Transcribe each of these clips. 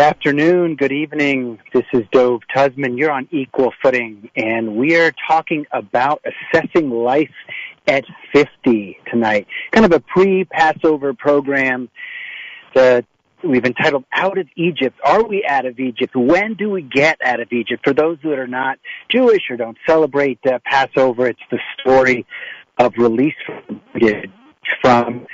afternoon, good evening. This is Dove Tusman. You're on Equal Footing, and we are talking about assessing life at 50 tonight. Kind of a pre-Passover program that we've entitled Out of Egypt. Are we out of Egypt? When do we get out of Egypt? For those that are not Jewish or don't celebrate Passover, it's the story of release from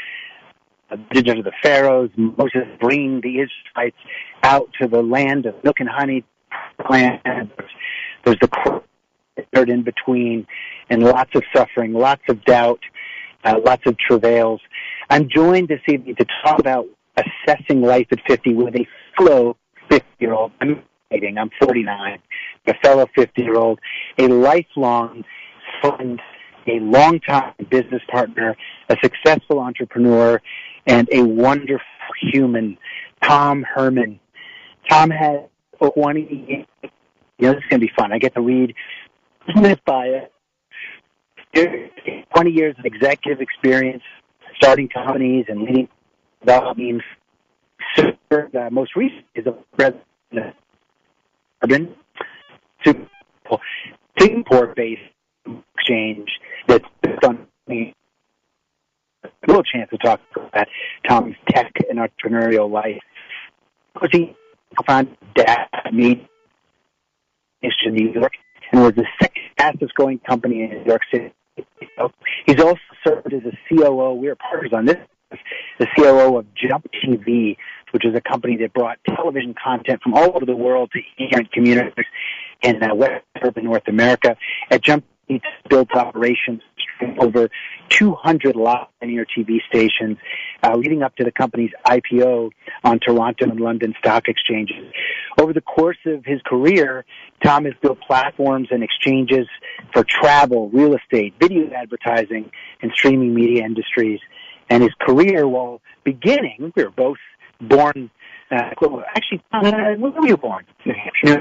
the Pharaohs, Moses bringing the Israelites out to the land of milk and honey. There's the desert in between, and lots of suffering, lots of doubt, lots of travails. I'm joined this evening to talk about assessing life at 50 with a fellow 50-year-old. I'm 49, a fellow 50-year-old, a lifelong friend, a longtime business partner, a successful entrepreneur, and a wonderful human, Tom Herman. Tom has 20 years. This is going to be fun. I get to read his bio. 20 years of executive experience, starting companies and leading development. Most recently is a president of Urban Singapore-based exchange that's on me. A little chance to talk about Tom's tech and entrepreneurial life. He founded Media in New York and was the second fastest growing company in New York City. He's also served as a COO. We were partners on this. The COO of Jump TV, which is a company that brought television content from all over the world to immigrant communities in West Urban North America. At Jump, he built operations over 200 linear TV stations, leading up to the company's IPO on Toronto and London stock exchanges. Over the course of his career, Tom has built platforms and exchanges for travel, real estate, video advertising, and streaming media industries. And his career, while beginning, we were both born, actually, where were you born? New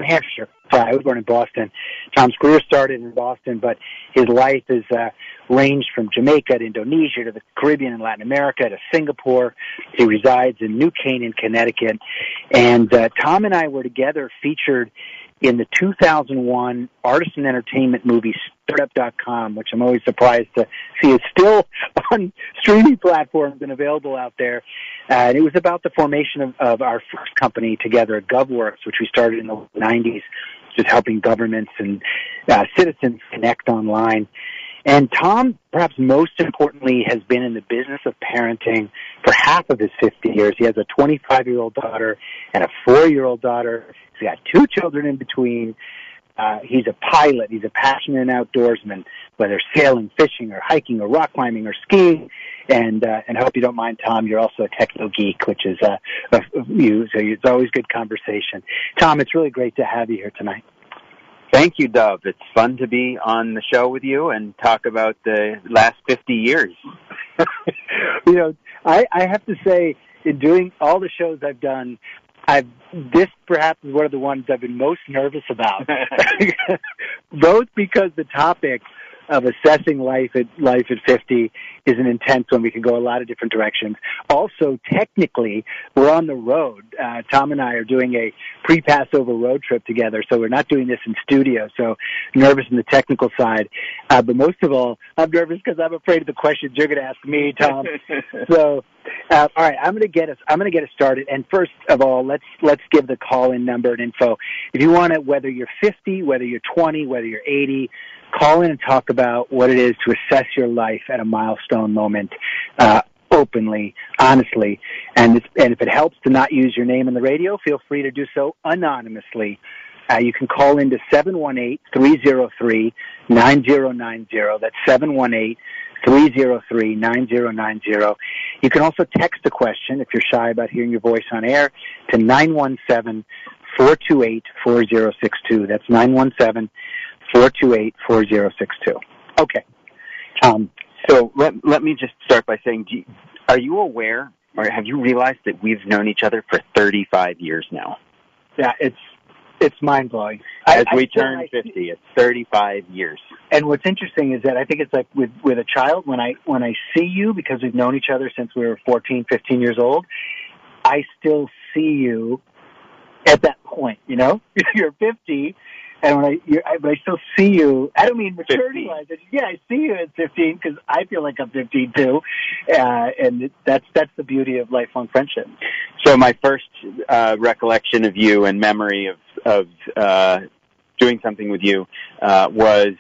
Hampshire. Sorry, I was born in Boston. Tom's career started in Boston, but his life has ranged from Jamaica to Indonesia to the Caribbean and Latin America to Singapore. He resides in New Canaan, Connecticut. And Tom and I were together featured in the 2001 artist and entertainment movie Startup.com, which I'm always surprised to see is still on streaming platforms and available out there. And it was about the formation of our first company together, GovWorks, which we started in the 90s, just helping governments and citizens connect online. And Tom, perhaps most importantly, has been in the business of parenting for half of his 50 years. He has a 25-year-old daughter and a 4-year-old daughter. He's got 2 children in between. He's a pilot. He's a passionate outdoorsman, whether sailing, fishing, or hiking, or rock climbing, or skiing. And I hope you don't mind, Tom, you're also a techno geek, which is you. So it's always good conversation. Tom, it's really great to have you here tonight. Thank you, Dove. It's fun to be on the show with you and talk about the last 50 years. I have to say, in doing all the shows I've done, this perhaps is one of the ones I've been most nervous about, both because the topic of assessing life at 50 is an intense one. We can go a lot of different directions. Also, technically, we're on the road. Tom and I are doing a pre-Passover road trip together, so we're not doing this in studio, so nervous in the technical side. But most of all, I'm nervous because I'm afraid of the questions you're going to ask me, Tom. So, all right, I'm going to get us started. And first of all, let's give the call-in number and info. If you want to, whether you're 50, whether you're 20, whether you're 80, call in and talk about what it is to assess your life at a milestone moment, openly, honestly. And if it helps to not use your name on the radio, feel free to do so anonymously. You can call into 718-303-9090. That's 718-303-9090. You can also text a question if you're shy about hearing your voice on air to 917-428-4062. That's 917-428-4062. Okay. So let me just start by saying, are you aware or have you realized that we've known each other for 35 years now? Yeah, it's mind-blowing. As we turn 50, it's 35 years. And what's interesting is that I think it's like with a child, when I see you, because we've known each other since we were 14, 15 years old, I still see you at that point, you know? You're 50, and but I still see you. I don't mean maturity-wise. I see you at 15 because I feel like I'm 15 too, and that's the beauty of lifelong friendship. So my first recollection of you and memory of doing something with you was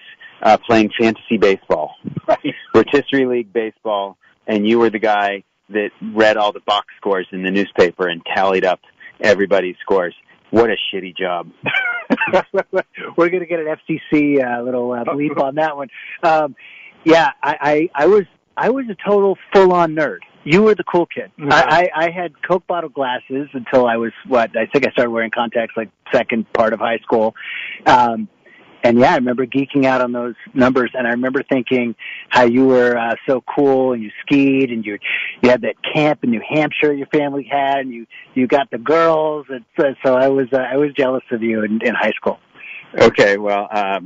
playing fantasy baseball, right? Rotisserie League baseball, and you were the guy that read all the box scores in the newspaper and tallied up everybody's scores. What a shitty job. We're going to get an FCC little bleep on that one. I was a total full-on nerd. You were the cool kid. Mm-hmm. I had Coke bottle glasses until I was, I think I started wearing contacts like second part of high school. And I remember geeking out on those numbers, and I remember thinking how you were so cool, and you skied, and you had that camp in New Hampshire your family had, and you got the girls, and so I was jealous of you in high school. Okay, well, I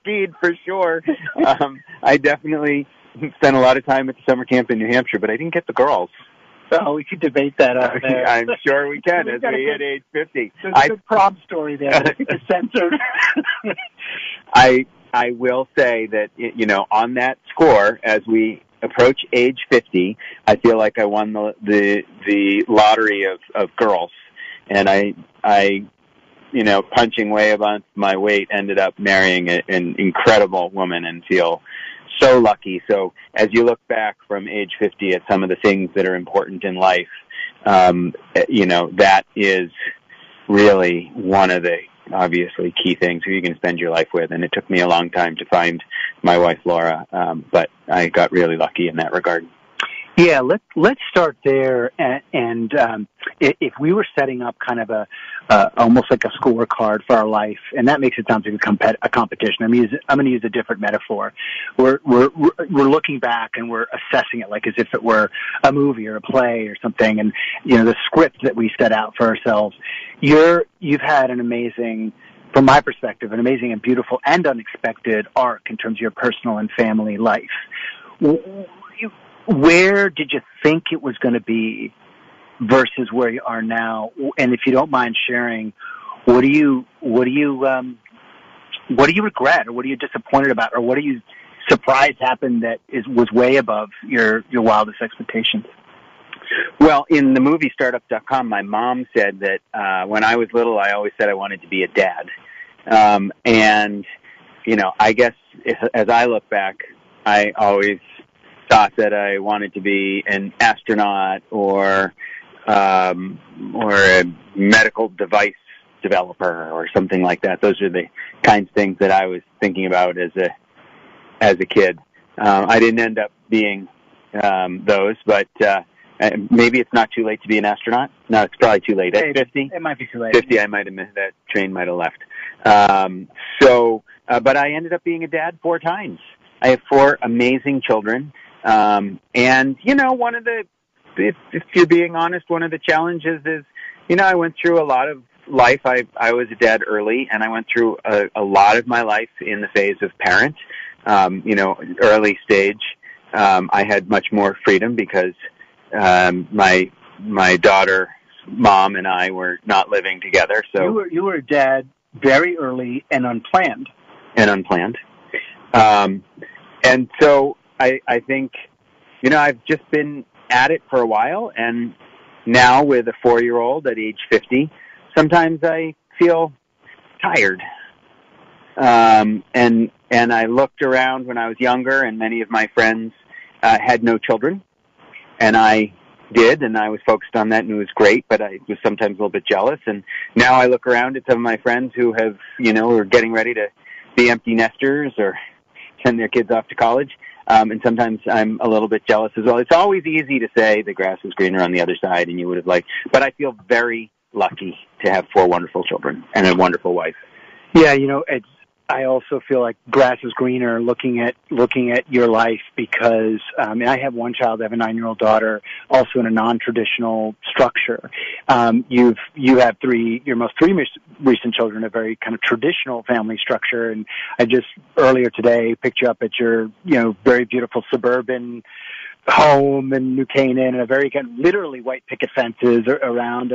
skied for sure. I definitely spent a lot of time at the summer camp in New Hampshire, but I didn't get the girls. Oh, we could debate that out there. I'm sure we can as we hit age 50. There's a good prom story there. It's censored. I will say that, on that score, as we approach age 50, I feel like I won the lottery of girls. And I punching way above my weight, ended up marrying an incredible woman and feel so lucky. So as you look back from age 50 at some of the things that are important in life, that is really one of the obviously key things who you can spend your life with. And it took me a long time to find my wife, Laura, but I got really lucky in that regard. Yeah, let's start there. And if we were setting up kind of almost like a scorecard for our life, and that makes it sound like a competition. I'm going to use a different metaphor. We're looking back and we're assessing it like as if it were a movie or a play or something. And the script that we set out for ourselves. You've had an amazing, from my perspective, an amazing and beautiful and unexpected arc in terms of your personal and family life. Where did you think it was going to be versus where you are now? And if you don't mind sharing, what do you regret, or what are you disappointed about, or what are you surprised happened that was way above your wildest expectations? Well, in the movie Startup.com, my mom said that when I was little, I always said I wanted to be a dad. And I guess as I look back, I always thought that I wanted to be an astronaut or a medical device developer or something like that. Those are the kinds of things that I was thinking about as a kid. I didn't end up being those, but maybe it's not too late to be an astronaut. No, it's probably too late. At 50? It might be too late. 50, I might have missed that train, might have left. But I ended up being a dad 4 times. I have 4 amazing children. And, one of if you're being honest, one of the challenges is, I went through a lot of life. I was a dad early, and I went through a lot of my life in the phase of parent. Early stage, I had much more freedom because, my daughter, mom, and I were not living together. So you were a dad very early and unplanned. And so I think, I've just been at it for a while, and now with a 4-year-old at age 50, sometimes I feel tired. And I looked around when I was younger, and many of my friends had no children, and I did, and I was focused on that, and it was great, but I was sometimes a little bit jealous. And now I look around at some of my friends who have, are getting ready to be empty nesters or send their kids off to college. And sometimes I'm a little bit jealous as well. It's always easy to say the grass is greener on the other side, and you would have liked, but I feel very lucky to have 4 wonderful children and a wonderful wife. Yeah, I also feel like grass is greener looking at your life because I have one child. I have a 9-year-old daughter, also in a non-traditional structure. You have 3. Your most 3 recent children, a very kind of traditional family structure. And I just earlier today picked you up at your very beautiful suburban home in New Canaan and a very kind of literally white picket fences around,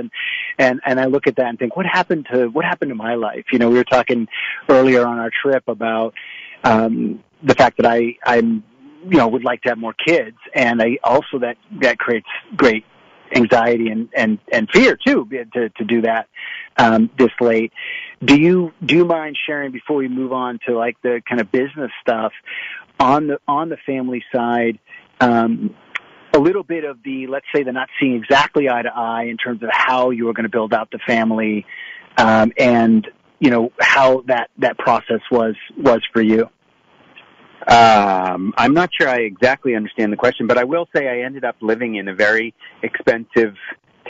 and I look at that and think, what happened to my life? You know, we were talking earlier on our trip about the fact that I'm would like to have more kids, and I also that creates great anxiety and fear too to do that this late. Do you mind sharing, before we move on to like the kind of business stuff, on the family side, a little bit of let's say the not seeing exactly eye to eye in terms of how you were going to build out the family, and how that process was for you? I'm not sure I exactly understand the question, but I will say I ended up living in a very expensive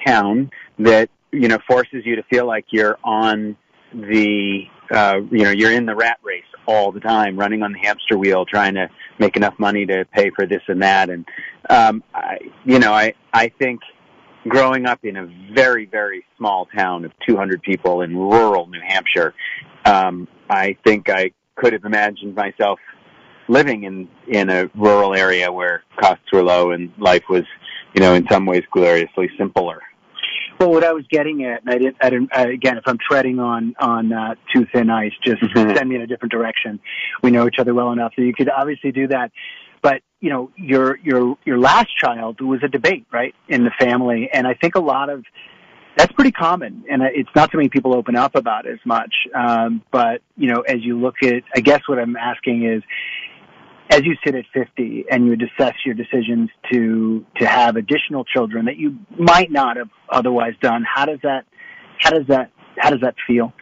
town that, forces you to feel like you're on the, you're in the rat race all the time, running on the hamster wheel, trying to make enough money to pay for this and that. And, I think growing up in a very, very small town of 200 people in rural New Hampshire, I think I could have imagined myself living in a rural area where costs were low and life was, in some ways gloriously simpler. Well, what I was getting at, and I didn't again, if I'm treading on too thin ice, just send me in a different direction. We know each other well enough that you could obviously do that. But, your last child was a debate, right, in the family. And I think that's pretty common, and it's not too many people open up about it as much. But, as you look at, I guess what I'm asking is, as you sit at 50 and you assess your decisions to have additional children that you might not have otherwise done, how does that feel?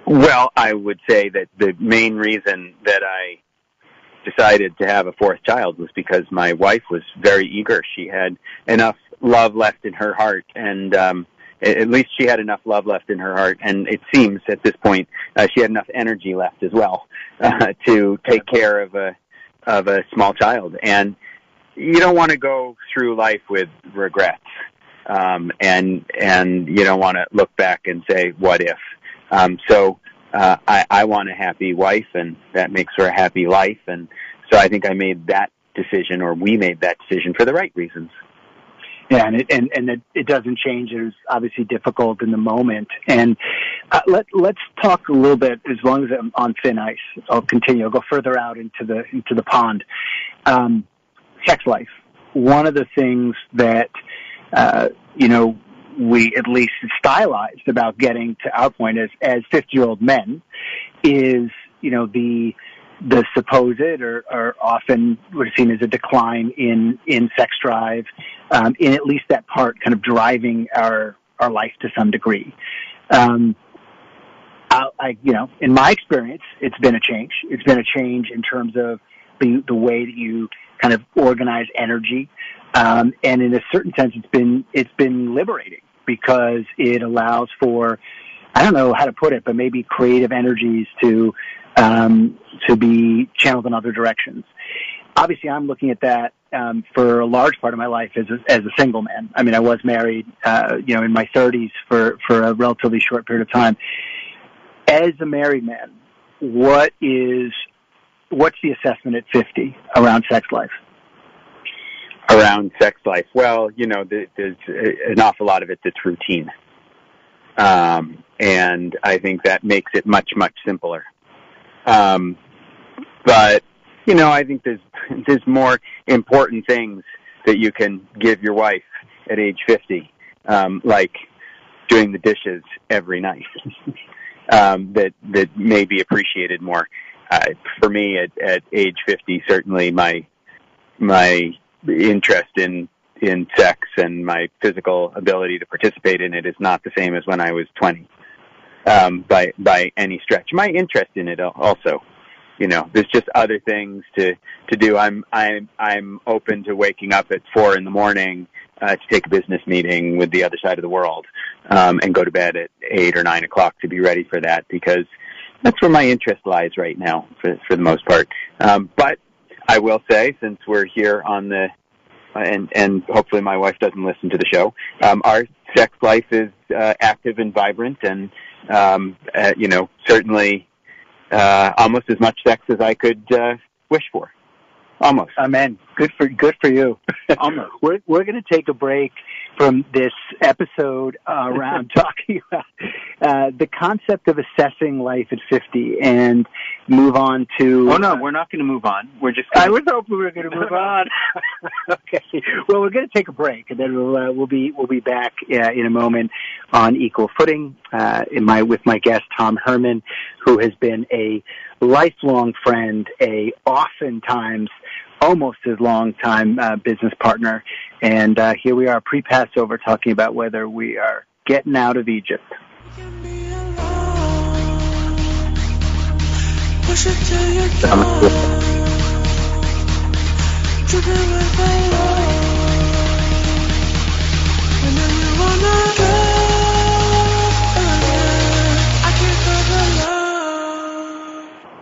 Well, I would say that the main reason that I decided to have a fourth child was because my wife was very eager. She had enough love left in her heart, and at least she had enough love left in her heart, and it seems at this point she had enough energy left as well to take care of a small child. And you don't want to go through life with regrets, and you don't want to look back and say, what if? So I want a happy wife, and that makes for a happy life. And so I think I made that decision, or we made that decision, for the right reasons. Yeah, and it doesn't change. It was obviously difficult in the moment. And let's talk a little bit, as long as I'm on thin ice. I'll continue. I'll go further out into the pond. Sex life. One of the things that we at least stylized about getting to our point as 50-year-old men is the supposed or often what is seen as a decline in sex drive, in at least that part kind of driving our life to some degree. In my experience, it's been a change. It's been a change in terms of the way that you kind of organize energy. And in a certain sense, it's been liberating, because it allows for, I don't know how to put it, but maybe creative energies to be channeled in other directions. Obviously, I'm looking at that for a large part of my life as a single man. I mean, I was married, in my 30s for a relatively short period of time. As a married man, what's the assessment at 50 around sex life? Around sex life? Well, there's an awful lot of it that's routine. And I think that makes it much, much simpler. But, I think there's more important things that you can give your wife at age 50, like doing the dishes every night, that may be appreciated more. For me at age 50, certainly my interest in sex and my physical ability to participate in it is not the same as when I was 20, by any stretch. My interest in it also, there's just other things to do. I'm open to waking up at 4 a.m. To take a business meeting with the other side of the world, and go to bed at 8 or 9 o'clock to be ready for that, because that's where my interest lies right now, for the most part. But I will say, since we're here on and hopefully my wife doesn't listen to the show, our sex life is active and vibrant, and certainly almost as much sex as I could wish for. Almost. Amen. Good for you. Almost. We're going to take a break from this episode around talking about the concept of assessing life at 50 and move on to... Oh, no, we're not going to move on. We're just I was hoping we were going to move on. Okay. Well, we're going to take a break, and then we'll be back in a moment on Equal Footing with my guest, Tom Herman, who has been a lifelong friend, oftentimes almost as long time business partner. And here we are pre-Passover talking about whether we are getting out of Egypt.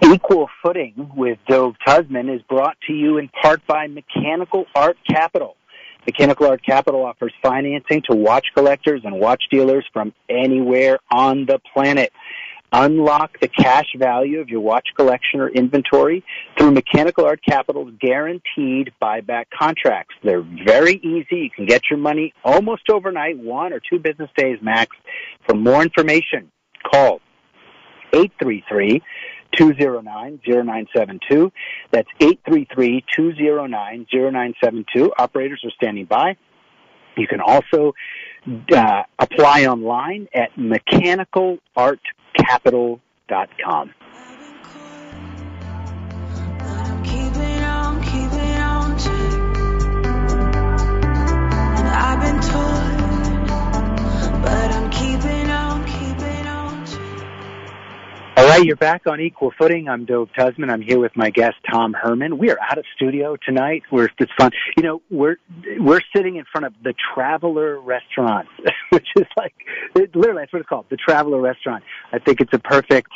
Equal Footing with Dov Tuzman is brought to you in part by Mechanical Art Capital. Mechanical Art Capital offers financing to watch collectors and watch dealers from anywhere on the planet. Unlock the cash value of your watch collection or inventory through Mechanical Art Capital's guaranteed buyback contracts. They're very easy. You can get your money almost overnight, 1 or 2 business days max. For more information, call 833-209-0972. That's 833-209-0972. Operators are standing by. You can also apply online at mechanicalartcapital.com. I've been torn, but I'm keeping on. All right, you're back on Equal Footing. I'm Dov Tuzman. I'm here with my guest, Tom Herman. We are out of studio tonight. It's fun. You know, we're sitting in front of the Traveler Restaurant, which is literally that's what it's called, the Traveler Restaurant. I think it's a perfect.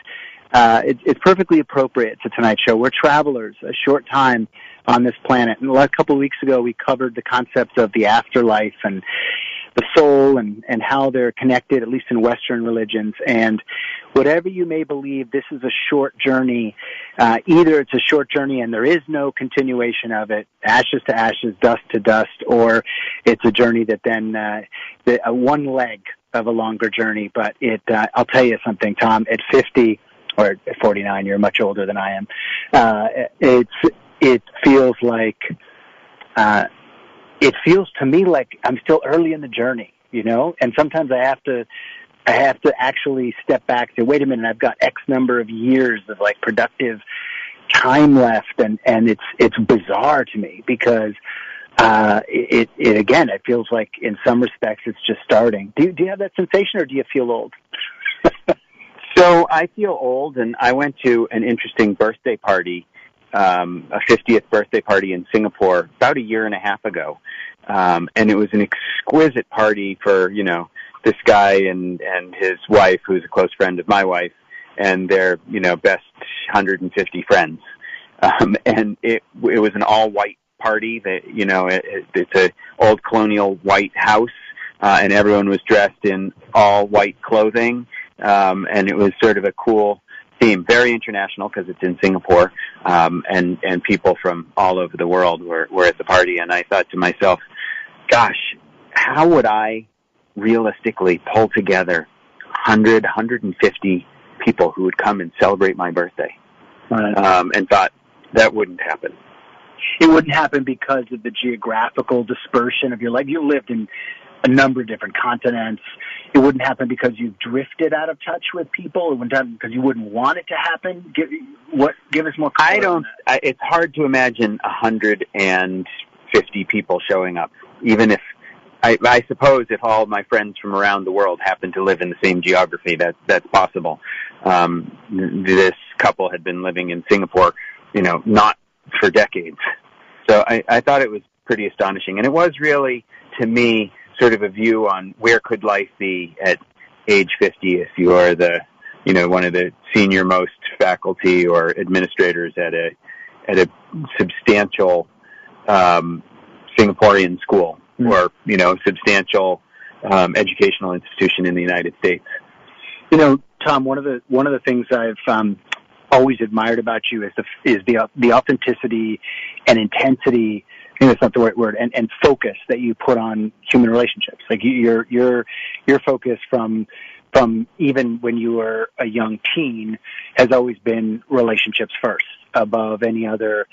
It's perfectly appropriate to tonight's show. We're travelers, a short time on this planet. And a couple of weeks ago, we covered the concept of the afterlife and the soul and how they're connected, at least in Western religions. And whatever you may believe, this is a short journey. Either it's a short journey and there is no continuation of it, ashes to ashes, dust to dust, or it's a journey that then one leg of a longer journey. But I'll tell you something, Tom, at 50 or at 49, you're much older than I am. It feels like it feels to me like I'm still early in the journey, you know, and sometimes I have to actually step back and say, wait a minute, I've got X number of years of productive time left. And it's bizarre to me because, it feels like in some respects it's just starting. Do you have that sensation or do you feel old? So I feel old, and I went to an interesting birthday party, a 50th birthday party in Singapore about a year and a half ago. And it was an exquisite party for, this guy and his wife, who's a close friend of my wife, and their, best 150 friends. And it was an all-white party that, it's a old colonial white house, and everyone was dressed in all white clothing. And it was sort of a cool theme, very international because it's in Singapore, and people from all over the world were at the party. And I thought to myself, gosh, how would I realistically pull together 100, 150 people who would come and celebrate my birthday? Right. And thought that wouldn't happen. It wouldn't happen because of the geographical dispersion of your life. You lived in a number of different continents. It wouldn't happen because you've drifted out of touch with people. It wouldn't happen because you wouldn't want it to happen. Give us more color. It's hard to imagine 150 people showing up, even if I suppose if all of my friends from around the world happen to live in the same geography, that's possible. This couple had been living in Singapore, not for decades. So I thought it was pretty astonishing. And it was really, to me, sort of a view on where could life be at age 50 if you are one of the senior most faculty or administrators at a substantial Singaporean school or substantial educational institution in the United States. Tom, one of the things I've always admired about you is the authenticity and intensity. I think that's not the right word, and focus that you put on human relationships. Like your focus from even when you were a young teen has always been relationships first above any other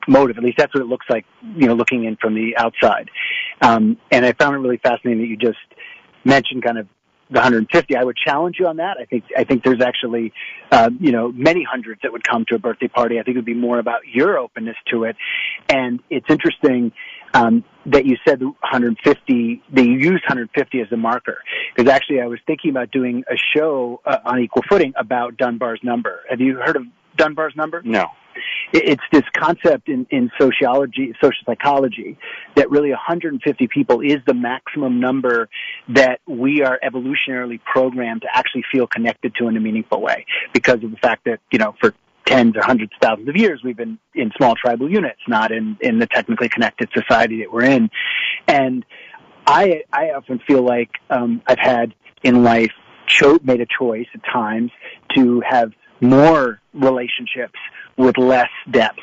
motive. At least that's what it looks like, looking in from the outside. And I found it really fascinating that you just mentioned kind of the 150. I would challenge you on that. I think there's actually, many hundreds that would come to a birthday party. I think it would be more about your openness to it. And it's interesting that you said 150, that you used 150 as a marker. Because actually I was thinking about doing a show on Equal Footing about Dunbar's number. Have you heard of Dunbar's number? No. It's this concept in sociology, social psychology, that really 150 people is the maximum number that we are evolutionarily programmed to actually feel connected to in a meaningful way, because of the fact that, for tens or hundreds of thousands of years, we've been in small tribal units, not in the technically connected society that we're in. And I often feel like I've had in life made a choice at times to have more relationships with less depth.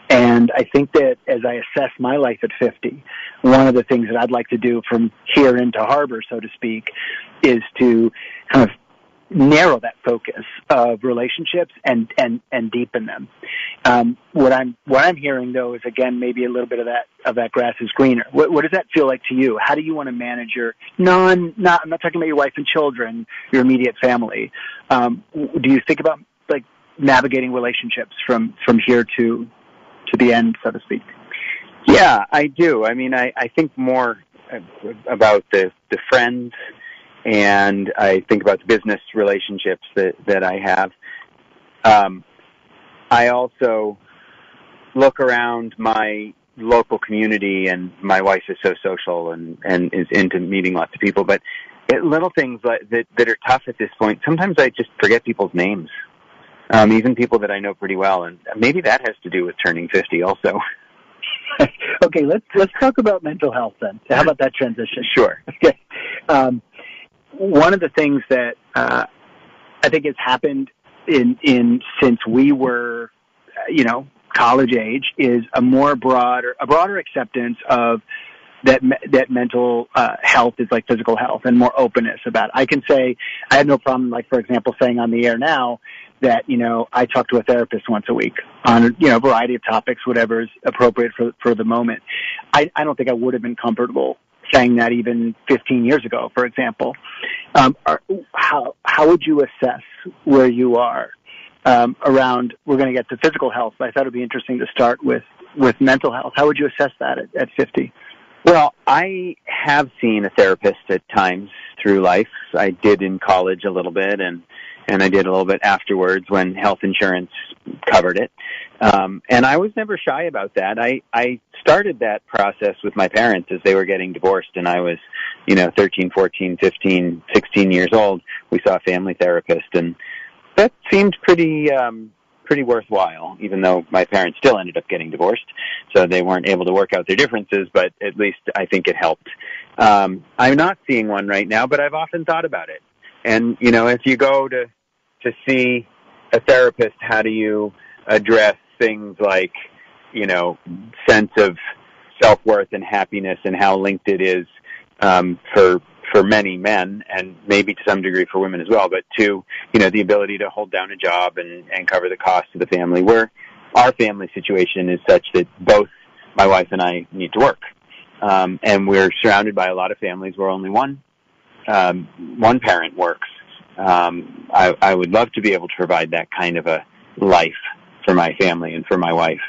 And I think that as I assess my life at 50, one of the things that I'd like to do from here into harbor, so to speak, is to kind of narrow that focus of relationships and deepen them. What I'm hearing though is, again, maybe a little bit of that grass is greener. What does that feel like to you? How do you want to manage your I'm not talking about your wife and children, your immediate family. Do you think about like navigating relationships from here to the end, so to speak? Yeah, I do. I mean, I think more about the friends, and I think about the business relationships that I have. I also look around my local community, and my wife is so social and is into meeting lots of people, but little things that are tough at this point. Sometimes I just forget people's names. Even people that I know pretty well, and maybe that has to do with turning 50 also. Okay, let's talk about mental health then. How about that transition? Sure. Okay. One of the things that I think has happened in since we were, college age is a broader acceptance of that mental health is like physical health, and more openness about it. I can say I have no problem, like, for example, saying on the air now that, I talk to a therapist once a week on, a variety of topics, whatever is appropriate for the moment. I don't think I would have been comfortable saying that even 15 years ago, for example. How would you assess where you are around, we're going to get to physical health, but I thought it would be interesting to start with mental health. How would you assess that at 50? Well, I have seen a therapist at times through life. I did in college a little bit, and I did a little bit afterwards when health insurance covered it. And I was never shy about that. I started that process with my parents as they were getting divorced, and I was, 13, 14, 15, 16 years old. We saw a family therapist, and that seemed pretty worthwhile, even though my parents still ended up getting divorced, so they weren't able to work out their differences, but at least I think it helped. I'm not seeing one right now, but I've often thought about it. And, if you go to see a therapist, how do you address things like, sense of self-worth and happiness, and how linked it is for many men, and maybe to some degree for women as well, but to, the ability to hold down a job and cover the cost of the family, where our family situation is such that both my wife and I need to work. And we're surrounded by a lot of families where only one parent works. I would love to be able to provide that kind of a life for my family and for my wife.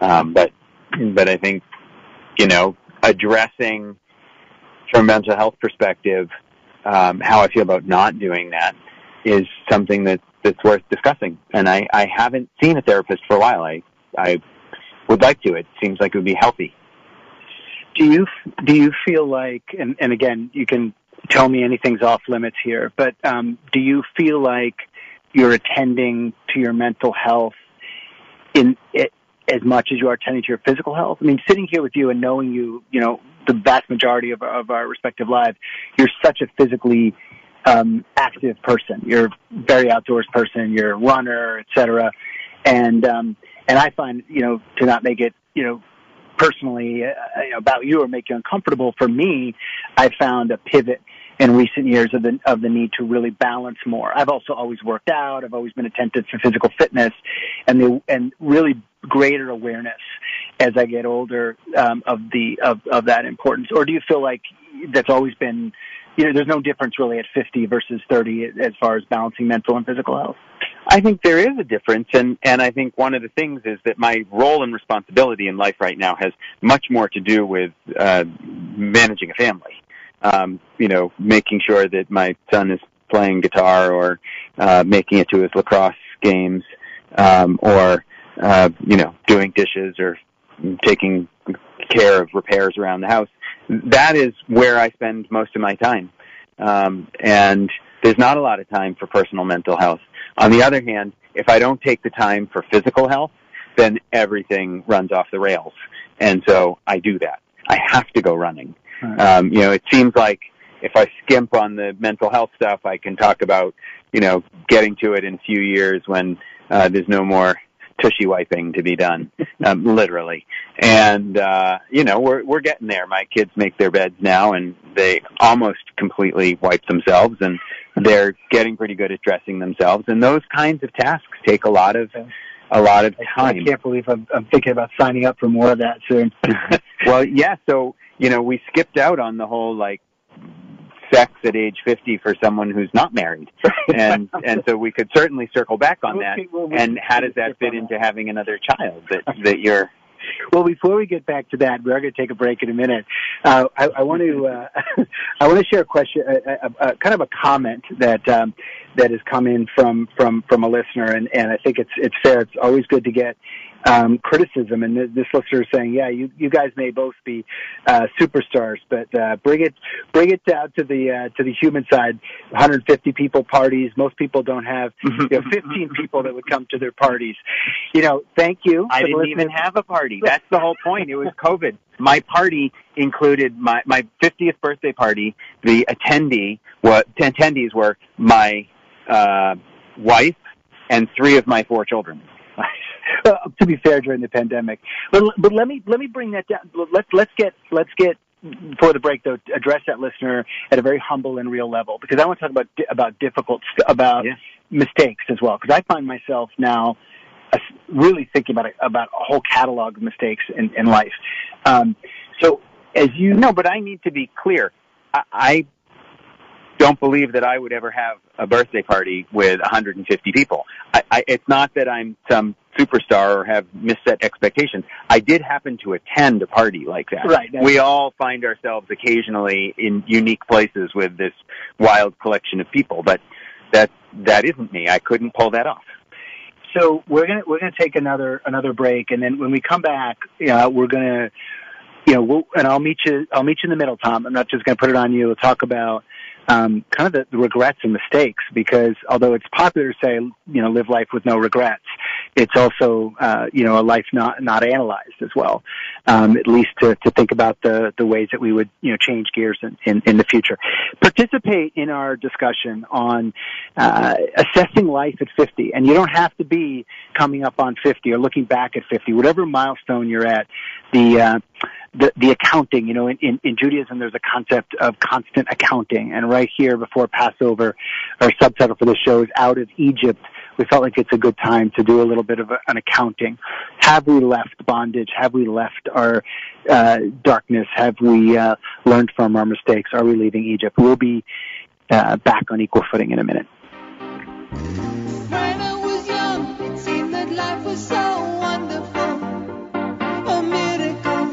But I think, addressing from a mental health perspective, how I feel about not doing that is something that's worth discussing. And I haven't seen a therapist for a while. I would like to. It seems like it would be healthy. Do you feel like, and again, you can tell me anything's off limits here, but do you feel like you're attending to your mental health in it as much as you are attending to your physical health? I mean, sitting here with you and knowing you, the vast majority of our respective lives, you're such a physically active person. You're a very outdoors person. You're a runner, etc. And I find, to not make it, personally about you or make you uncomfortable, for me, I found a pivot in recent years of the need to really balance more. I've also always worked out. I've always been attentive to physical fitness and really greater awareness as I get older of that importance. Or do you feel like that's always been, there's no difference really at 50 versus 30 as far as balancing mental and physical health? I think there is a difference, and I think one of the things is that my role and responsibility in life right now has much more to do with managing a family. Making sure that my son is playing guitar or making it to his lacrosse games, or doing dishes or taking care of repairs around the house. That is where I spend most of my time. And there's not a lot of time for personal mental health. On the other hand, if I don't take the time for physical health, then everything runs off the rails. And so I do that. I have to go running. Right. It seems like if I skimp on the mental health stuff, I can talk about, getting to it in a few years when there's no more tushy wiping to be done, literally. And, we're getting there. My kids make their beds now, and they almost completely wipe themselves, and they're getting pretty good at dressing themselves. And those kinds of tasks take a lot of time. I can't believe I'm thinking about signing up for more of that soon. Well, yeah. So, we skipped out on the whole, sex at age 50 for someone who's not married. And so we could certainly circle back on that. And how does that fit into having another child that you're... Well, before we get back to that, we're going to take a break in a minute. I want to share a question, kind of a comment that has come in from a listener, and I think it's fair. It's always good to get criticism. And this listener is saying, yeah, you guys may both be superstars, but bring it down to the human side. 150 people parties. Most people don't have 15 people that would come to their parties. Thank you. I didn't even have a party. That's the whole point. It was COVID. My party included my 50th birthday party. The attendees were my wife and 3 of my 4 children. To be fair, during the pandemic, but let me bring that down. Let's get before the break, though, address that listener at a very humble and real level, because I want to talk about difficult mistakes as well, because I find myself now really thinking about a whole catalog of mistakes in life. So as you know, but I need to be clear. I don't believe that I would ever have a birthday party with 150 people. It's not that I'm some superstar or have misset expectations. I did happen to attend a party like that. Right. We all find ourselves occasionally in unique places with this wild collection of people, but that isn't me. I couldn't pull that off. So we're gonna take another break, and then when we come back, we're gonna, and I'll meet you in the middle, Tom. I'm not just gonna put it on you. We'll talk about kind of the regrets and mistakes, because although it's popular to say, live life with no regrets, it's also, a life not analyzed as well, at least to think about the ways that we would, change gears in the future. Participate in our discussion on assessing life at 50, and you don't have to be coming up on 50 or looking back at 50, whatever milestone you're at. The accounting, in Judaism, there's a concept of constant accounting. And right here before Passover, our subtitle for the show is Out of Egypt. We felt like it's a good time to do a little bit of an accounting. Have we left bondage? Have we left our darkness? Have we learned from our mistakes? Are we leaving Egypt? We'll be back on Equal Footing in a minute. When I was young, it seemed that life was so wonderful. A miracle.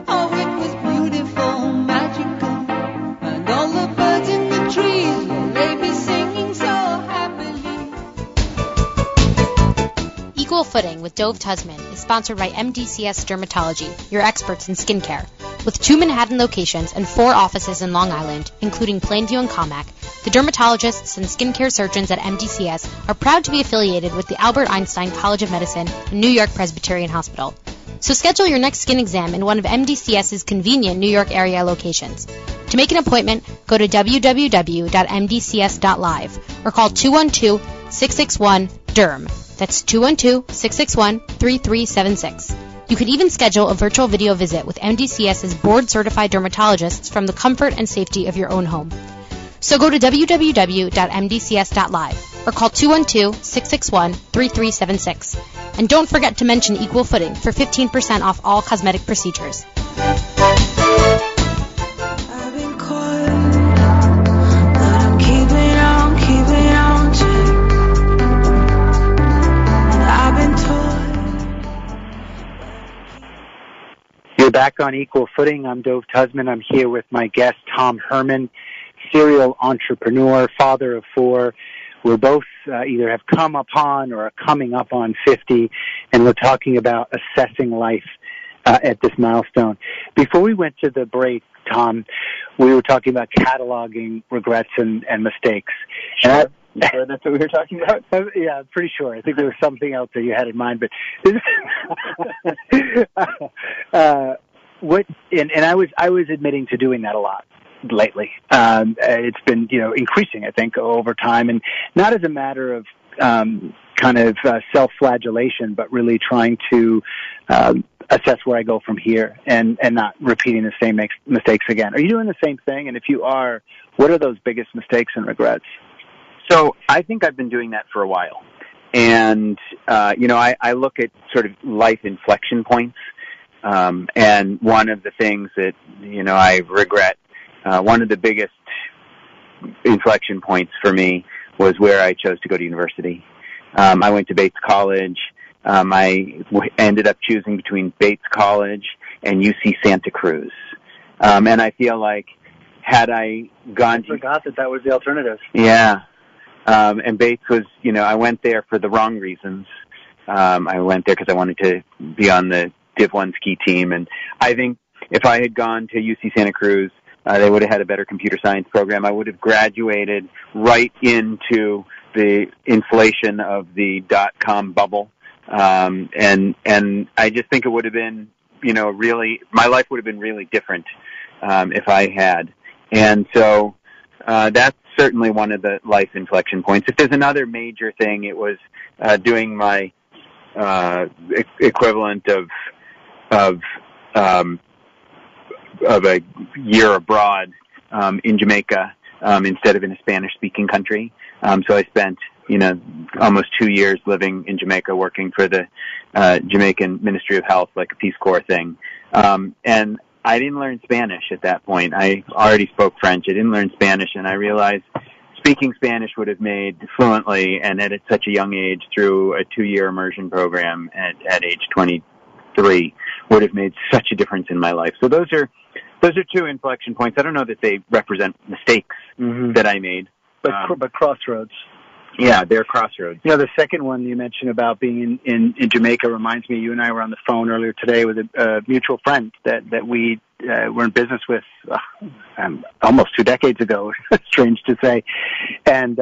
Oh, it was beautiful, magical. And all the birds in the trees, will they be singing so happily? Equal Footing with Dove Tusman is sponsored by MDCS Dermatology, your experts in skincare. With 2 Manhattan locations and 4 offices in Long Island, including Plainview and Commack, the dermatologists and skincare surgeons at MDCS are proud to be affiliated with the Albert Einstein College of Medicine and New York Presbyterian Hospital. So schedule your next skin exam in one of MDCS's convenient New York area locations. To make an appointment, go to www.mdcs.live or call 212-661-DERM. That's 212-661-3376. You can even schedule a virtual video visit with MDCS's board-certified dermatologists from the comfort and safety of your own home. So go to www.mdcs.live or call 212-661-3376. And don't forget to mention Equal Footing for 15% off all cosmetic procedures. I've been caught, but I'm keeping on track. And I've been taught. You're back on Equal Footing. I'm Dove Tusman. I'm here with my guest, Tom Herman, serial entrepreneur, father of four. We're both either have come upon or are coming up on 50, and we're talking about assessing life at this milestone. Before we went to the break, Tom, we were talking about cataloging regrets and mistakes. Sure. Sure that's what we were talking about? Yeah, I'm pretty sure. I think there was something else that you had in mind, but I was admitting to doing that a lot lately. It's been, increasing, I think, over time, and not as a matter of self-flagellation, but really trying to assess where I go from here and not repeating the same mistakes again. Are you doing the same thing? And if you are, what are those biggest mistakes and regrets? So I think I've been doing that for a while. And, I look at sort of life inflection points. And one of the things that, I regret, one of the biggest inflection points for me was where I chose to go to university. I went to Bates College. I ended up choosing between Bates College and UC Santa Cruz. And I feel like had I gone I forgot that was the alternative. Yeah. And Bates was, I went there for the wrong reasons. I went there because I wanted to be on the Div 1 ski team. And I think if I had gone to UC Santa Cruz, they would have had a better computer science program. I would have graduated right into the inflation of the dot-com bubble. And I just think it would have been, my life would have been really different if I had. And so that's certainly one of the life inflection points. If there's another major thing, it was doing my equivalent of a year abroad in Jamaica instead of in a Spanish-speaking country. So I spent, almost 2 years living in Jamaica working for the Jamaican Ministry of Health, like a Peace Corps thing. And I didn't learn Spanish at that point. I already spoke French. I didn't learn Spanish, and I realized speaking Spanish would have made fluently and at such a young age through a 2-year immersion program at age 23 would have made such a difference in my life. So those are two inflection points. I don't know that they represent mistakes that I made. But crossroads. Yeah, they're crossroads. The second one you mentioned about being in Jamaica reminds me, you and I were on the phone earlier today with a mutual friend that we were in business with almost 2 decades ago, strange to say. And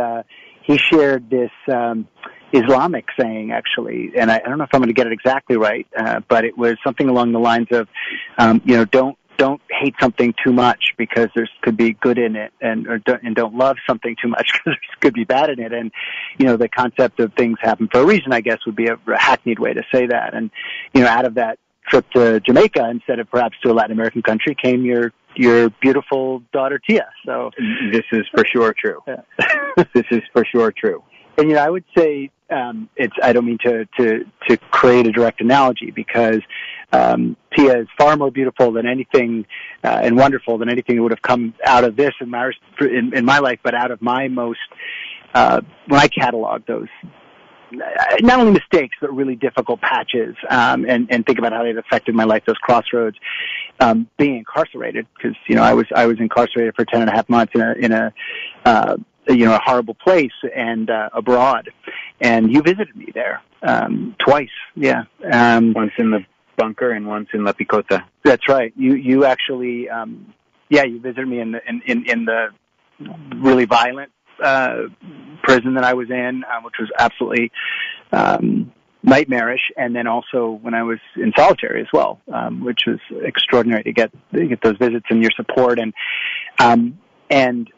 he shared this Islamic saying, actually, and I don't know if I'm going to get it exactly right, but it was something along the lines of, don't hate something too much because there could be good in it, and don't love something too much because there could be bad in it. And the concept of things happen for a reason, I guess, would be a hackneyed way to say that. And out of that trip to Jamaica, instead of perhaps to a Latin American country, came your beautiful daughter Tia. So this is for sure true. Yeah. This is for sure true. And I would say I don't mean to create a direct analogy, because Tia is far more beautiful than anything and wonderful than anything that would have come out of this in my life, but out of my most when I catalog those not only mistakes but really difficult patches and think about how they've affected my life, those crossroads. Being incarcerated, because I was incarcerated for 10.5 months in a horrible place and abroad. And you visited me there twice. Yeah, once in the bunker and once in La Picota. That's right. You actually you visited me in the really violent prison that I was in, which was absolutely nightmarish, and then also when I was in solitary as well, which was extraordinary to get those visits and your support. And And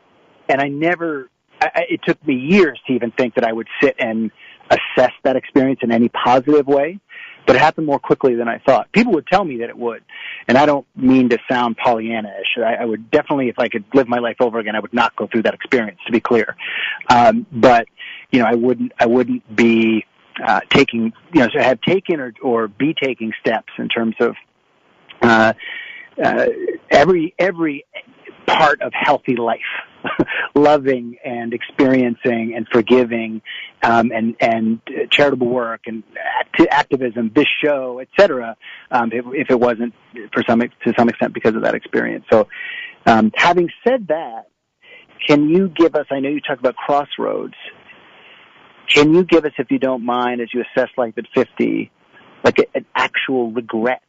I never, it took me years to even think that I would sit and assess that experience in any positive way, but it happened more quickly than I thought. People would tell me that it would, and I don't mean to sound Pollyanna-ish. I would definitely, if I could live my life over again, I would not go through that experience, to be clear. But, you know, I wouldn't be taking, you know, so have taken or be taking steps in terms of every part of healthy life, loving and experiencing and forgiving, and charitable work and activism, this show, etc. If it wasn't to some extent because of that experience. So, having said that, can you give us? I know you talked about crossroads. Can you give us, if you don't mind, as you assess life at 50, like an actual regret,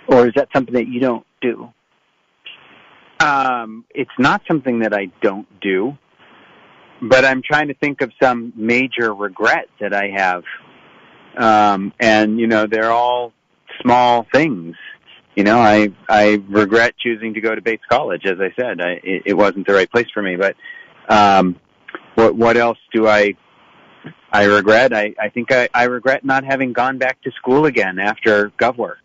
or is that something that you don't do? It's not something that I don't do, but I'm trying to think of some major regret that I have. And, you know, they're all small things. You know, I regret choosing to go to Bates College, as I said. It wasn't the right place for me, but what else do I regret? I think I regret not having gone back to school again after GovWorks.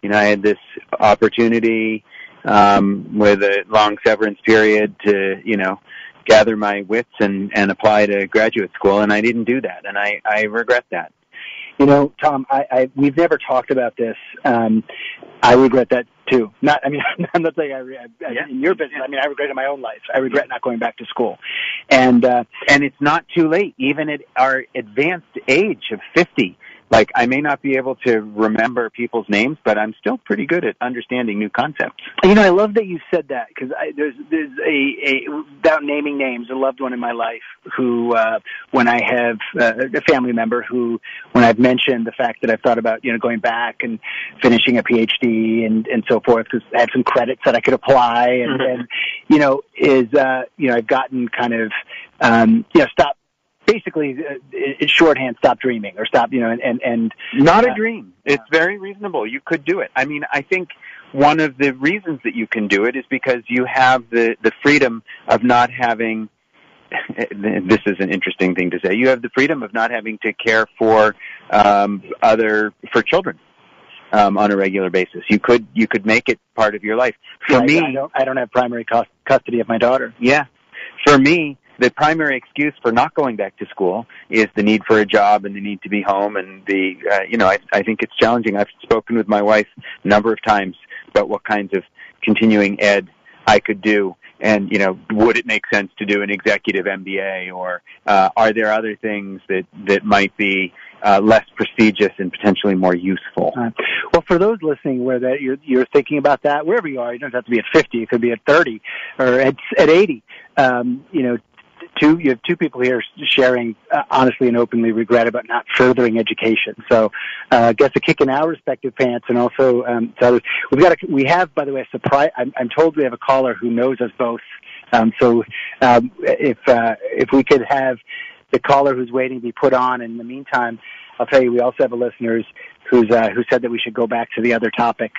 You know, I had this opportunity with a long severance period to, you know, gather my wits and apply to graduate school, and I didn't do that, and I regret that. You know, Tom, we've never talked about this. I regret that too. I'm not saying in your business. I mean, I regret in my own life. I regret not going back to school, and it's not too late, even at our advanced age of 50. Like, I may not be able to remember people's names, but I'm still pretty good at understanding new concepts. You know, I love that you said that, because there's without naming names, a loved one in my life who, when I have a family member who, when I've mentioned the fact that I've thought about, you know, going back and finishing a PhD and so forth, because I have some credits that I could apply, and you know, I've gotten kind of, you know, stop. Basically, in shorthand, stop dreaming, or stop, you know, and not a dream. It's very reasonable. You could do it. I mean, I think one of the reasons that you can do it is because you have the freedom of not having, this is an interesting thing to say, you have the freedom of not having to care for children on a regular basis. You could make it part of your life. For me, I don't have primary custody of my daughter. Yeah. For me, the primary excuse for not going back to school is the need for a job and the need to be home, and I think it's challenging. I've spoken with my wife a number of times about what kinds of continuing ed I could do, and, you know, would it make sense to do an executive MBA, or are there other things that might be less prestigious and potentially more useful? Well, for those listening where that you're thinking about that, wherever you are, you don't have to be at 50, it could be at 30 or at 80. You know, you have two people here sharing honestly and openly regret about not furthering education. So, I guess a kick in our respective pants, and also we have, by the way, a surprise. I'm told we have a caller who knows us both. If we could have the caller who's waiting be put on. In the meantime, I'll tell you, we also have a listener who said that we should go back to the other topic.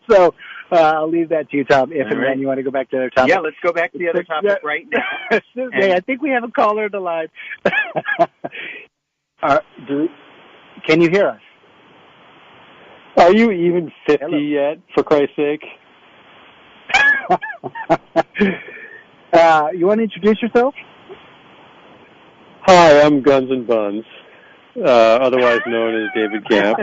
So I'll leave that to you, Tom. If and when you want to go back to the other topic. Yeah, let's go back to the other topic right now. Hey, I think we have a caller on the line. Can you hear us? Are you even 50 yet, for Christ's sake? You want to introduce yourself? Hi, I'm Guns and Buns, otherwise known as David Camp,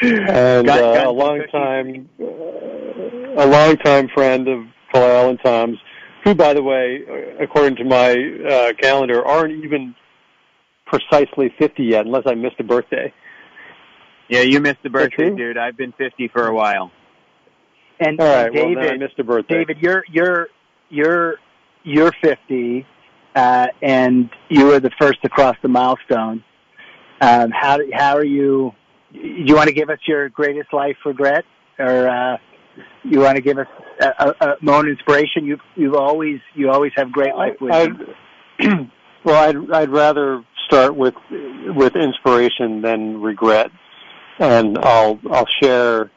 and a long-time friend of Paul and Tom's, who, by the way, according to my calendar, aren't even precisely 50 yet, unless I missed a birthday. Yeah, you missed the birthday, dude. I've been 50 for a while. And all right, David, well, then I missed a birthday. David, you're 50, and you were the first to cross the milestone. How are you? Do you want to give us your greatest life regret, or you want to give us a moment of inspiration? You always have great life wisdom. Well, I'd rather start with inspiration than regret, and I'll share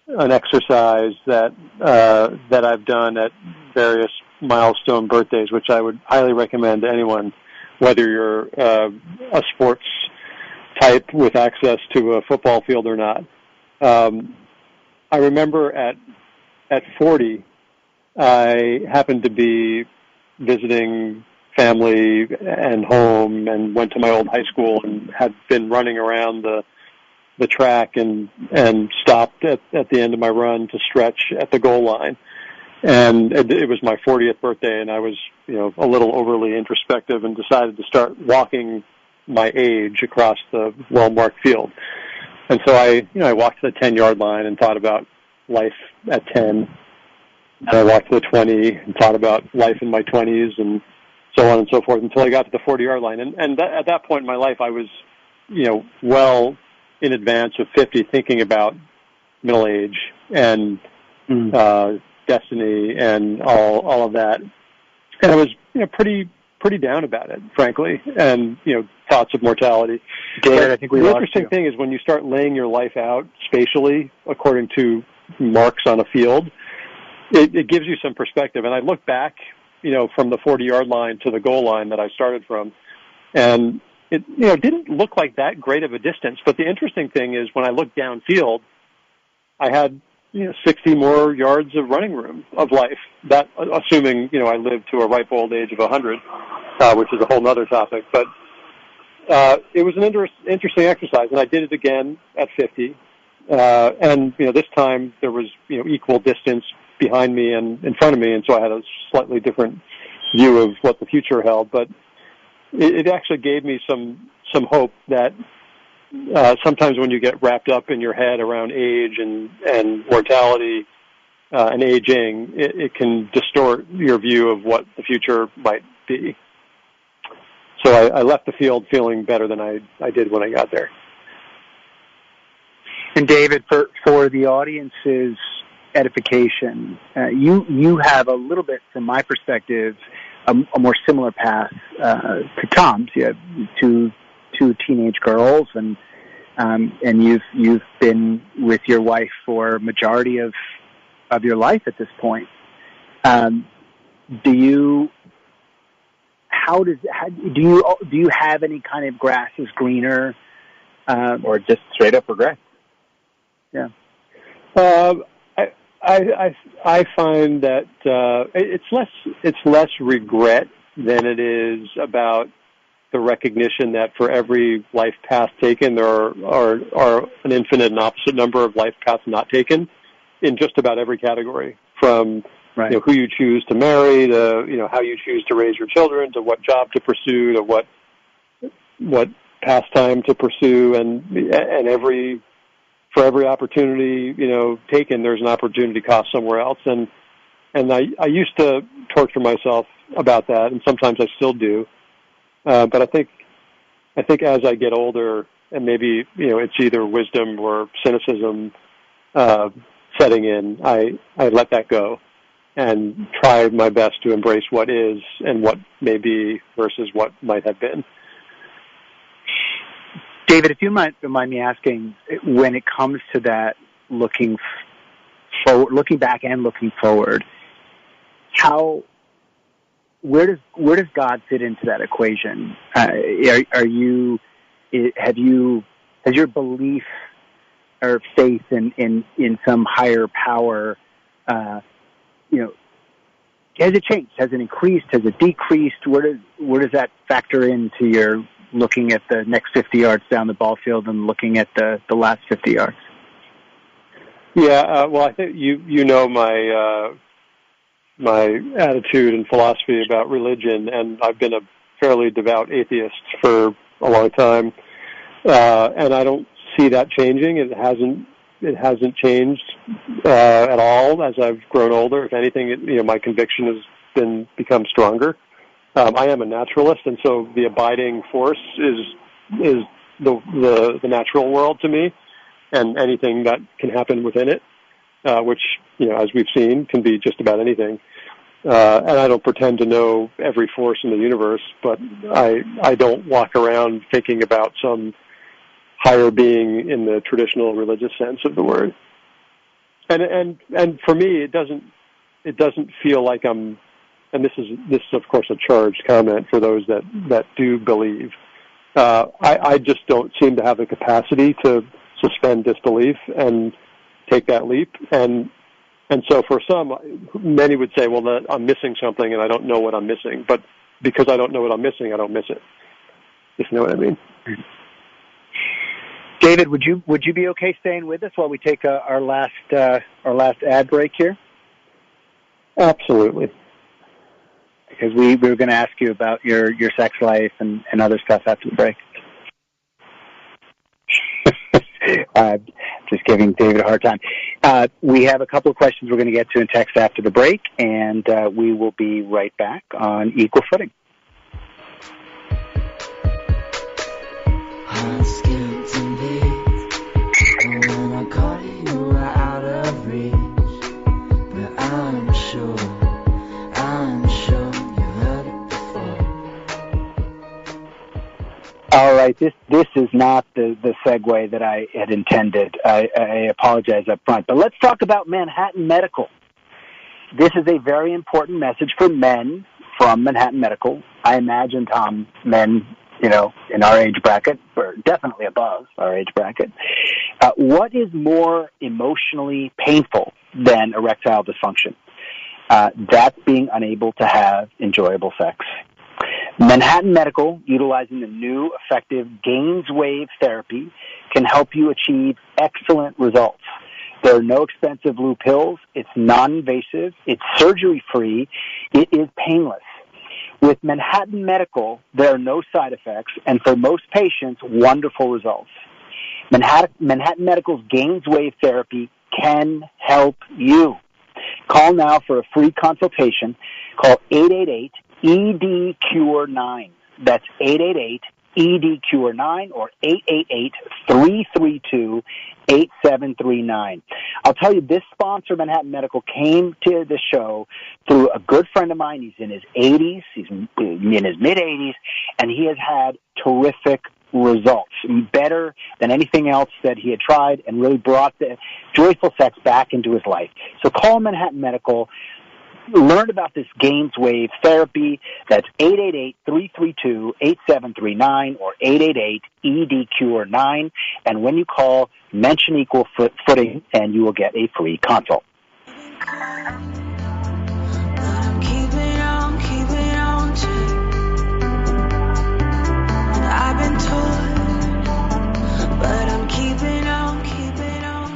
an exercise that I've done at various milestone birthdays, which I would highly recommend to anyone, whether you're a sports type with access to a football field or not. I remember at 40, I happened to be visiting family and home, and went to my old high school and had been running around the track and stopped at the end of my run to stretch at the goal line. And it was my 40th birthday, and I was, a little overly introspective and decided to start walking my age across the well-marked field. And so I walked to the 10-yard line and thought about life at 10. And I walked to the 20 and thought about life in my 20s and so on and so forth until I got to the 40-yard line. And at that point in my life, I was, well in advance of 50, thinking about middle age and destiny and all of that. And I was, pretty down about it, frankly, and, thoughts of mortality. David, I think the interesting thing is when you start laying your life out spatially according to marks on a field, it gives you some perspective. And I look back, from the 40-yard line to the goal line that I started from, and it, didn't look like that great of a distance. But the interesting thing is when I looked downfield, I had, 60 more yards of running room of life. That, assuming, I lived to a ripe old age of 100, which is a whole other topic. But it was an interesting exercise, and I did it again at 50. And, this time there was, equal distance behind me and in front of me, and so I had a slightly different view of what the future held. But it actually gave me some hope that sometimes when you get wrapped up in your head around age and mortality and aging, it can distort your view of what the future might be. So I left the field feeling better than I did when I got there. And David, for the audience's edification, you have a little bit, from my perspective, a more similar path to Tom's. You have two teenage girls, and you've been with your wife for a majority of your life at this point. Do you have any kind of grass is greener, or just straight up regret? Yeah. I find that it's less regret than it is about the recognition that for every life path taken, there are an infinite and opposite number of life paths not taken in just about every category, from right. Who you choose to marry to how you choose to raise your children, to what job to pursue, to what pastime to pursue, and for every opportunity taken, there's an opportunity cost somewhere else. And I used to torture myself about that, and sometimes I still do. But I think as I get older, and maybe it's either wisdom or cynicism setting in, I let that go and try my best to embrace what is and what may be versus what might have been. David, if you might mind me asking, when it comes to that looking back and looking forward, where does God fit into that equation? Has your belief or faith in some higher power, has it changed? Has it increased? Has it decreased? Where does that factor into your looking at the next 50 yards down the ball field and looking at the last 50 yards? Yeah, well, I think you know my attitude and philosophy about religion, and I've been a fairly devout atheist for a long time, and I don't see that changing. It hasn't changed at all as I've grown older. If anything, my conviction has become stronger. I am a naturalist, and so the abiding force is the natural world to me, and anything that can happen within it, which, as we've seen, can be just about anything. And I don't pretend to know every force in the universe, but I don't walk around thinking about some higher being in the traditional religious sense of the word. And for me, it doesn't feel like I'm, and this is of course a charged comment for those that do believe. I just don't seem to have the capacity to suspend disbelief and take that leap. And so for some, many would say, well, I'm missing something and I don't know what I'm missing. But because I don't know what I'm missing, I don't miss it. If you know what I mean. David, would you be okay staying with us while we take our last ad break here? Absolutely. Because we were going to ask you about your sex life and other stuff after the break. Just giving David a hard time. We have a couple of questions we're going to get to in text after the break, and we will be right back on Equal Footing. All right, this is not the segue that I had intended. I apologize up front. But let's talk about Manhattan Medical. This is a very important message for men from Manhattan Medical. I imagine, Tom, men, in our age bracket, or definitely above our age bracket. What is more emotionally painful than erectile dysfunction? That's being unable to have enjoyable sex. Manhattan Medical, utilizing the new effective GAINSWave therapy, can help you achieve excellent results. There are no expensive blue pills. It's non-invasive. It's surgery-free. It is painless. With Manhattan Medical, there are no side effects, and for most patients, wonderful results. Manhattan Medical's GAINSWave therapy can help you. Call now for a free consultation. Call 888-ED-CURE-9. That's 888-ED-CURE-9 or 888-332-8739. I'll tell you, this sponsor, Manhattan Medical, came to the show through a good friend of mine. He's in his 80s. He's in his mid-80s, and he has had terrific results, better than anything else that he had tried, and really brought the joyful sex back into his life. So call Manhattan Medical. Learn about this GAINSWave therapy. That's 888-332-8739 or 888-ED-CURE-9. And when you call, mention Equal Footing, and you will get a free consult.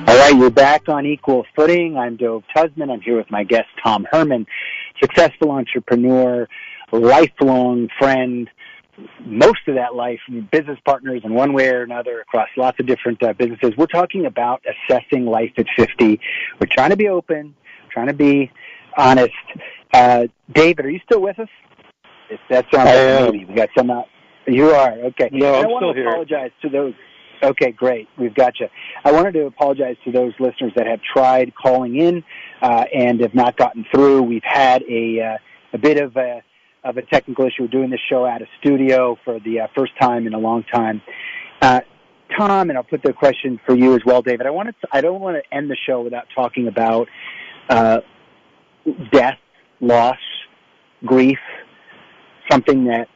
All right, you're back on Equal Footing. I'm Dove Tusman. I'm here with my guest, Tom Herman, successful entrepreneur, lifelong friend, most of that life, business partners in one way or another across lots of different businesses. We're talking about assessing life at 50. We're trying to be open, trying to be honest. David, are you still with us? That sounds like maybe. We got some out. You are, okay. No, I'm still here. I want to apologize to those. Okay, great. We've got you. I wanted to apologize to those listeners that have tried calling in and have not gotten through. We've had a bit of a technical issue. We're doing this show at a studio for the first time in a long time. Tom, and I'll put the question for you as well, David. I don't want to end the show without talking about death, loss, grief, something that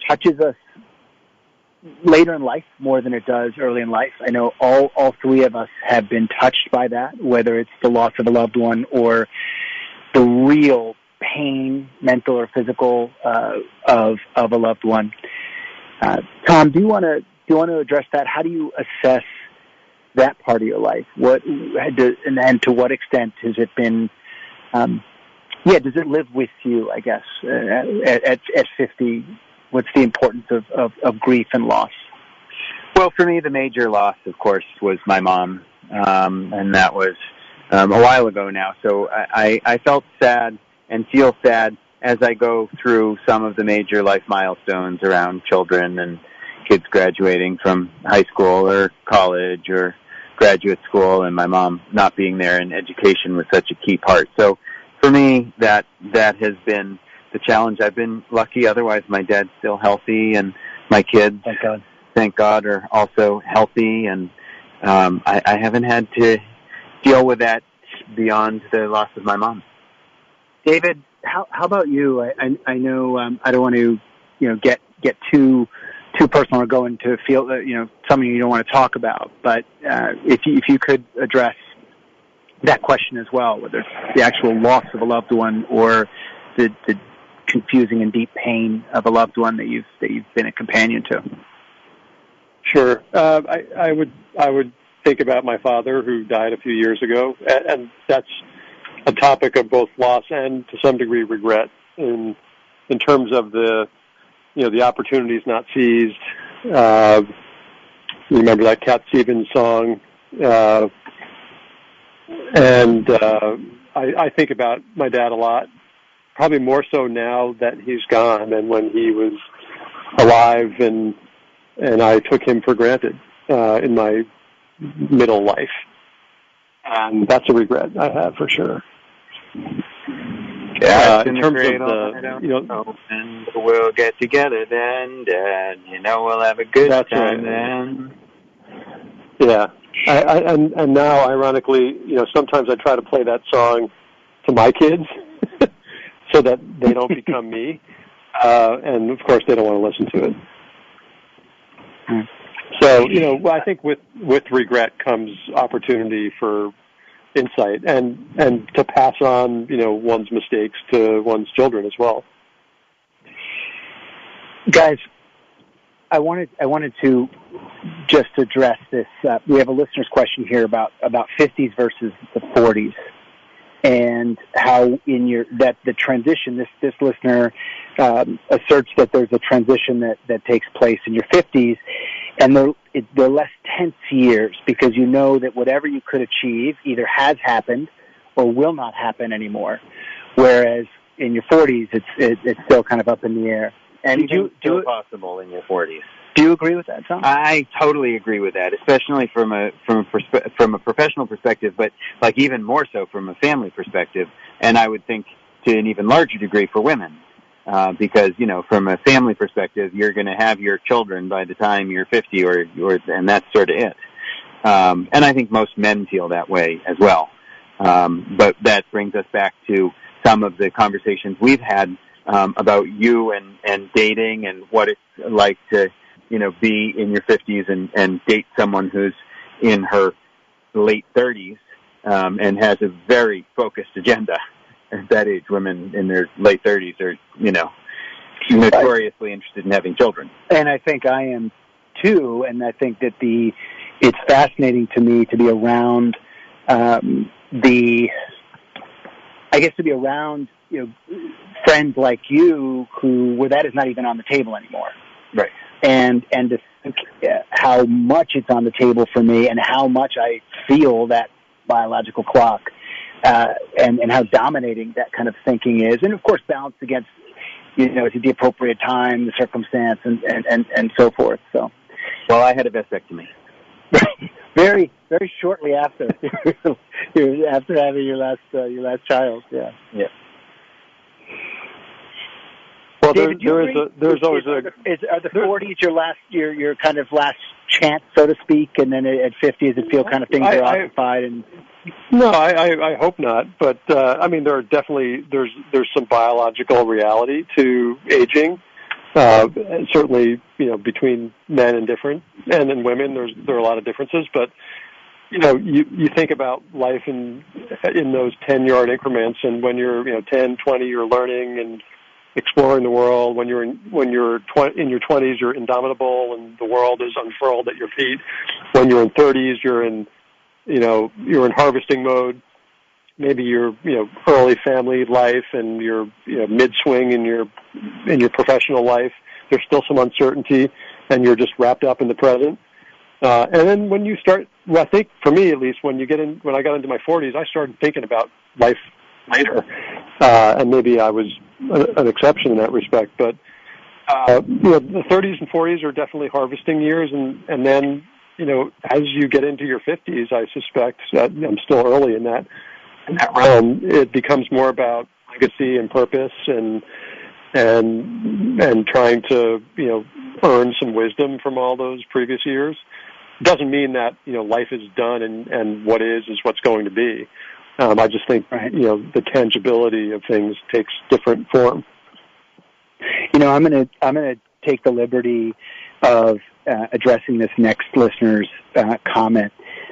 touches us later in life more than it does early in life. I know all three of us have been touched by that, whether it's the loss of a loved one or the real pain, mental or physical, of a loved one. Tom, do you want to address that? How do you assess that part of your life? And to what extent has it been? Does it live with you? I guess at 50. What's the importance of grief and loss? Well, for me, the major loss, of course, was my mom, and that was a while ago now. So I felt sad and feel sad as I go through some of the major life milestones around children and kids graduating from high school or college or graduate school, and my mom not being there, and education was such a key part. So for me, that has been the challenge. I've been lucky. Otherwise, my dad's still healthy, and my kids, thank God, are also healthy. And I haven't had to deal with that beyond the loss of my mom. David, how about you? I know I don't want to get too personal or go into something you don't want to talk about, but if you could address that question as well, whether it's the actual loss of a loved one or the confusing and deep pain of a loved one that you've been a companion to. Sure. I would think about my father, who died a few years ago, and that's a topic of both loss and, to some degree, regret in terms of the opportunities not seized. Remember that Cat Stevens song, and I think about my dad a lot. Probably more so now that he's gone than when he was alive, and I took him for granted in my middle life, and that's a regret I have for sure. Yeah, in terms of and we'll get together then, Dad. We'll have a good that's time right. then. Yeah, and now, ironically, sometimes I try to play that song to my kids so that they don't become me, and of course they don't want to listen to it. So, I think with regret comes opportunity for insight and to pass on, one's mistakes to one's children as well. Guys, I wanted to just address this. We have a listener's question here about 50s versus the 40s, and how the transition. This listener asserts that there's a transition that takes place in your 50s, and they're less tense years because you know that whatever you could achieve either has happened or will not happen anymore. Whereas in your 40s, it's still kind of up in the air. And Anything's possible in your 40s. Do you agree with that, Tom? I totally agree with that, especially from a professional perspective, but like even more so from a family perspective, and I would think to an even larger degree for women, because from a family perspective, you're going to have your children by the time you're 50, and that's sort of it. And I think most men feel that way as well. But that brings us back to some of the conversations we've had about you and dating and what it's like to be in your 50s and date someone who's in her late 30s and has a very focused agenda. At that age, women in their late 30s are, notoriously interested in having children. And I think I am too, and I think that it's fascinating to me to be around friends like you where that is not even on the table anymore. Right. And to think how much it's on the table for me and how much I feel that biological clock, and how dominating that kind of thinking is. And of course balanced against, it's the appropriate time, the circumstance, and so forth. So, well, I had a vasectomy. very, very shortly after after having your last child. Yeah. Yeah. Well, David, there's always are the 40s your kind of last chance, so to speak, and then at 50, does it feel kind of things are occupied and? No, I hope not. But there are definitely there's some biological reality to aging. Certainly, between men and women, there are a lot of differences. But you think about life in those 10-yard increments, and when you're 10, 20, you're learning and exploring the world. When you're in your 20s, you're indomitable, and the world is unfurled at your feet. When you're in 30s, you're in harvesting mode. Maybe you're early family life, and you're mid swing in your professional life. There's still some uncertainty, and you're just wrapped up in the present. And then when you start, I think for me at least, when I got into my 40s, I started thinking about life later, and maybe I was an exception in that respect. But the 30s and 40s are definitely harvesting years, and then as you get into your 50s, I suspect that I'm still early in that realm. It becomes more about legacy and purpose, and trying to earn some wisdom from all those previous years. doesn't mean that, life is done and what is what's going to be. I just think, the tangibility of things takes different form. I'm gonna take the liberty of addressing this next listener's comment.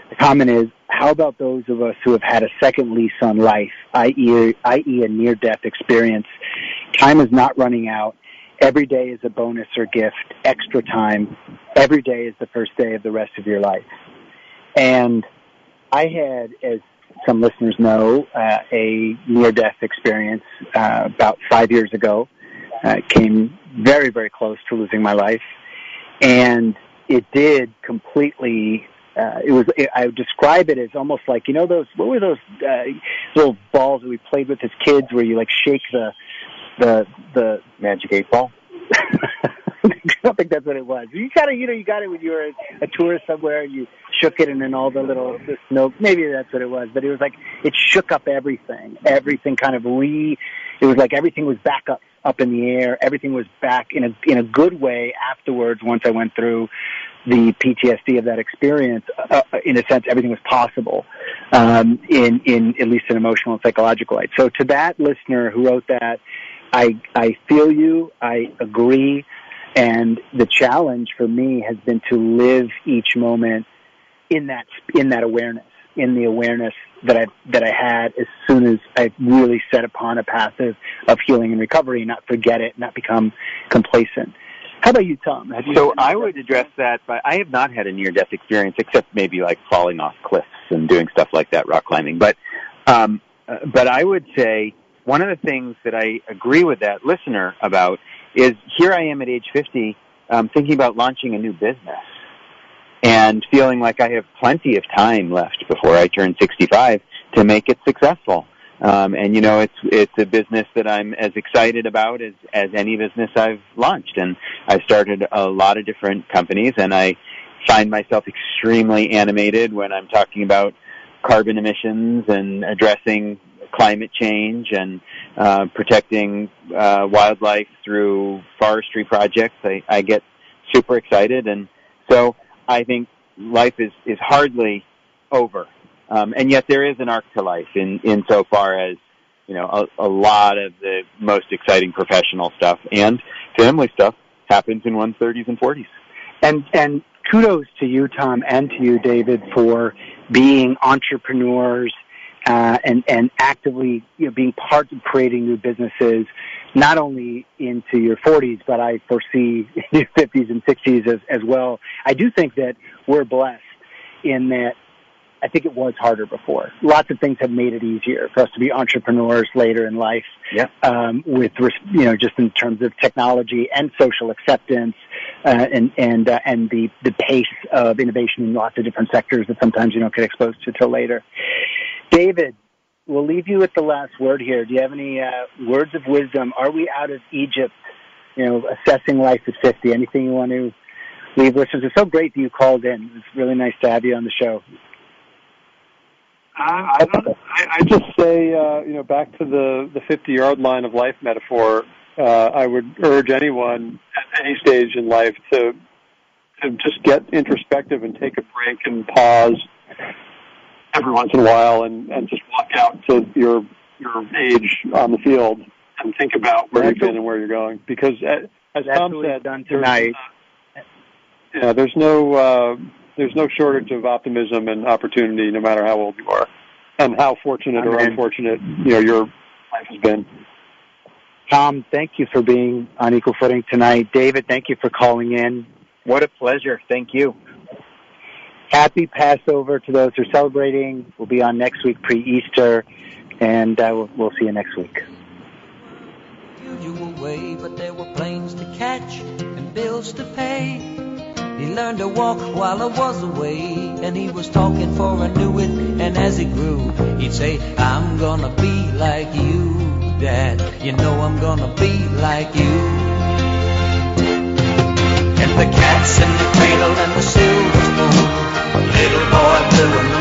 The comment is, how about those of us who have had a second lease on life, i.e. a near-death experience? Time is not running out. Every day is a bonus or gift, extra time. Every day is the first day of the rest of your life. And I had, as some listeners know, a near-death experience about 5 years ago. Came very, very close to losing my life. And it did completely... I would describe it as almost like, what were those little balls that we played with as kids where you shake the Magic 8 Ball? I don't think that's what it was. You got it when you were a tourist somewhere and you shook it and then all the snow, maybe that's what it was, but it was like, it shook up everything. Everything kind of it was like everything was back up in the air. Everything was back in a good way afterwards once I went through the PTSD of that experience. In a sense, everything was possible, in at least an emotional and psychological light. So to that listener who wrote that, I feel you, I agree, and the challenge for me has been to live each moment in that awareness, in the awareness that I had as soon as I really set upon a path of healing and recovery, and not forget it, not become complacent. How about you, Tom? So I would address that, but I have not had a near-death experience, except maybe falling off cliffs and doing stuff like that, rock climbing. But I would say one of the things that I agree with that listener about is here I am at age 50, thinking about launching a new business and feeling like I have plenty of time left before I turn 65 to make it successful. And it's a business that I'm as excited about as any business I've launched. And I've started a lot of different companies, and I find myself extremely animated when I'm talking about carbon emissions and addressing climate change and protecting wildlife through forestry projects. I get super excited, and so I think life is hardly over. And yet there is an arc to life in so far as, a lot of the most exciting professional stuff and family stuff happens in one's 30s and 40s. And kudos to you, Tom, and to you, David, for being entrepreneurs and actively being part of creating new businesses, not only into your 40s, but I foresee your 50s and 60s as well. I do think that we're blessed in that I think it was harder before. Lots of things have made it easier for us to be entrepreneurs later in life. Yeah. With just in terms of technology and social acceptance, and the pace of innovation in lots of different sectors that sometimes you don't get exposed to till later. David, we'll leave you with the last word here. Do you have any words of wisdom? Are we out of Egypt? Assessing life at 50. Anything you want to leave listeners? It's so great that you called in. It's really nice to have you on the show. I just say, back to the 50-yard line of life metaphor, I would urge anyone at any stage in life to just get introspective and take a break and pause every once in a while and just walk out to your age on the field and think about where you've been and where you're going. Because as Tom said, done tonight. There's no shortage of optimism and opportunity, no matter how old you are, and how fortunate or unfortunate your life has been. Tom, thank you for being on Equal Footing tonight. David, thank you for calling in. What a pleasure. Thank you. Happy Passover to those who are celebrating. We'll be on next week pre-Easter, and we'll see you next week. Usual way, but there were planes to catch and bills to pay. He learned to walk while I was away, and he was talking for I knew it, and as he grew, he'd say, I'm gonna be like you, Dad, I'm gonna be like you. And the cat's in the cradle and the silver spoon, little boy blue and